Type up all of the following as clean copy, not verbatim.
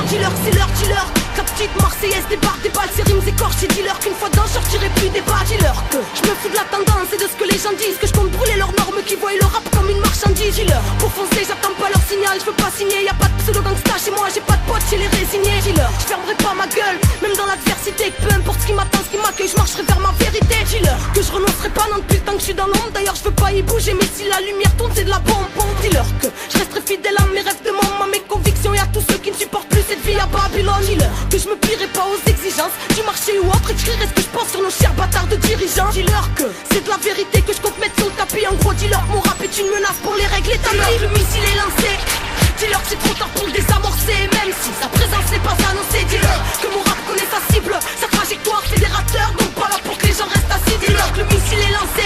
Dis-leur c'est leur dealer, la petite Marseillaise débarque des balles, ses rimes écorchées. Dis-leur qu'une fois dedans, sortirai plus des bas. Dis-leur que je me fous de la tendance et de ce que les gens disent, que je compte brûler leurs normes, qui voient le rap comme une marchandise. Dis-leur pour foncer, j'attends pas leur signal, je veux pas signer. Y'a pas de pseudo gangsta chez moi, j'ai pas de potes chez les résignés. Dis-leur je fermerai pas ma gueule, même dans l'adversité. Peu importe ce qui m'attend, ce qui m'accueille, je marcherai vers ma vérité. Dis-leur que je renoncerai pas non depuis le temps que je suis dans l'ombre. D'ailleurs je veux pas y bouger, mais si la lumière tourne c'est de la bombe. Dis-leur que je resterai fidèle à mes rêves de môme, à mes convictions et à tous ceux qui ne supportent plus cette vie à Babylone. Dis-leur que je me plierai pas aux exigences du marché ou autre, et que je crierai ce que je pense sur nos chers bâtards de dirigeants. Dis-leur que c'est de la vérité que je compte mettre sur le tapis. En gros dis-leur que mon rap est une menace pour les règles établies. Le missile est lancé, dis-leur que c'est trop tard pour le désamorcer, même si sa présence n'est pas annoncée. Dis-leur que mon rap connaît sa cible, sa trajectoire fédérateur, donc pas là pour que les gens restent assis. Dis-leur que le missile est lancé,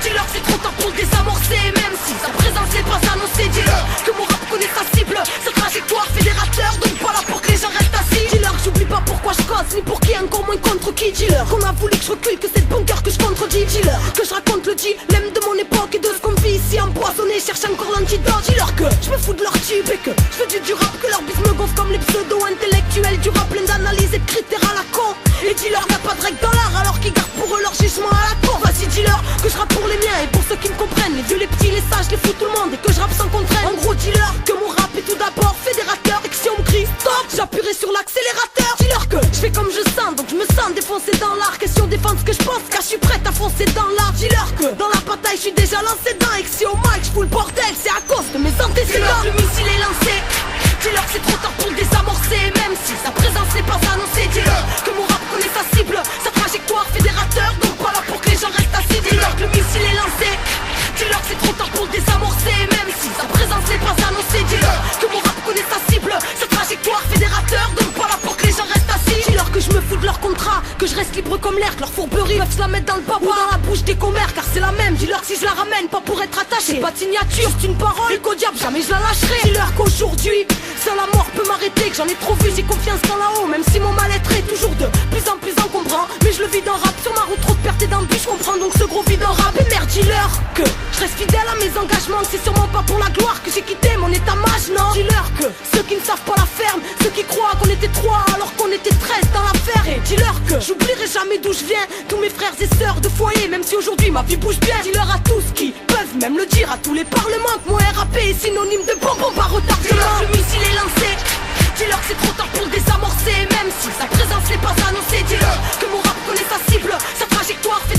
dis-leur que c'est trop tard pour le désamorcer, même si sa présence n'est pas annoncée. Dis-leur que mon rap connaît sa cible, sa trajectoire fédérateur, donc pas là pour que les gens restent assis. Dis-leur que j'oublie pas pourquoi je cause, ni pour qui, encore moins contre qui. Dis-leur qu'on a voulu que je recule, que c'est le bunker que je contredis. Dis-leur que je raconte le dilemme de mon époque et de ce qu'on vit ici empoisonné, cherche encore l'antidote. Dis-leur que je me fous de leur tube et que je veux du rap, que leur bise me gonfle comme les pseudo-intellectuels du rap plein d'analyses et de critères à la con. Et dis-leur y'a pas de règle dans l'art alors qu'ils gardent pour eux leur jugement à la con. Vas-y dis-leur que je rappe pour les miens et pour ceux qui me comprennent, les vieux, les petits, les sages, les fous, tout le monde, et que je rappe sans contrainte. En gros dis-leur que mon rap est tout d'abord fédérateur et que si on me crie stop, j'appuierai sur l'accélérateur. Dis-leur que je fais comme je sens, donc je me sens défoncé dans l'art. Question défendre ce que je pense, car je suis prête à foncer dans l'art. Dis-leur que dans la bataille je suis déjà lancé dedans et que si au mic je fous le bordel, c'est à cause de mes antécédents. Le missile est lancé, dis-leur que c'est trop tard pour le désamorcer, même si sa présence n'est pas annoncée. Dis-leur que mon rap connaît sa cible, sa trajectoire fédérateur, donc pas là pour que les gens restent assis. Dis-leur que le missile est lancé, dis-leur que c'est trop tard pour le désamorcer, même si sa présence n'est pas annoncée. Dis-leur que mon rap connaît sa cible, sa trajectoire fédérateur, donc pas là pour que les gens restent assis. Dis-leur que je me fous de leur contrat, que je reste libre comme l'air, que leur fourberie peuvent se la mettre dans le baba ou dans la bouche des commères, car c'est la même. Dis-leur que si je la ramène, pas pour être attaché, pas de signature, c'est une parole, et qu'au diable jamais je la lâcherai. Dis-leur qu'aujourd'hui, seule la mort peut m'arrêter, que j'en ai trop vu, j'ai confiance dans là-haut, même si mon mal-être est toujours de plus en plus encombrant. Mais je le vis dans rap, sur ma route trop de pertes et d'embûches, je comprends donc ce gros vide en rap. Et merde, dis-leur que je reste fidèle à mes engagements, que c'est sûrement pas pour la gloire que j'ai quitté mon état-mage, non. Dis-leur que ceux qui ne savent pas la ferme, ceux qui croient qu'on était 3 alors qu'on était 13 dans l'affaire. Et dis-leur que j'oublierai jamais d'où je viens, tous mes frères et sœurs de foyer, même si aujourd'hui ma vie bouge bien. Dis-leur à tous qui peuvent même le dire, à tous les parlements, que mon RAP est synonyme de bonbon par retardement. Le missile est lancé, dis-leur que c'est trop tard pour le désamorcer, même si sa présence n'est pas annoncée. Dis-leur que mon rap connaît sa cible, sa trajectoire fait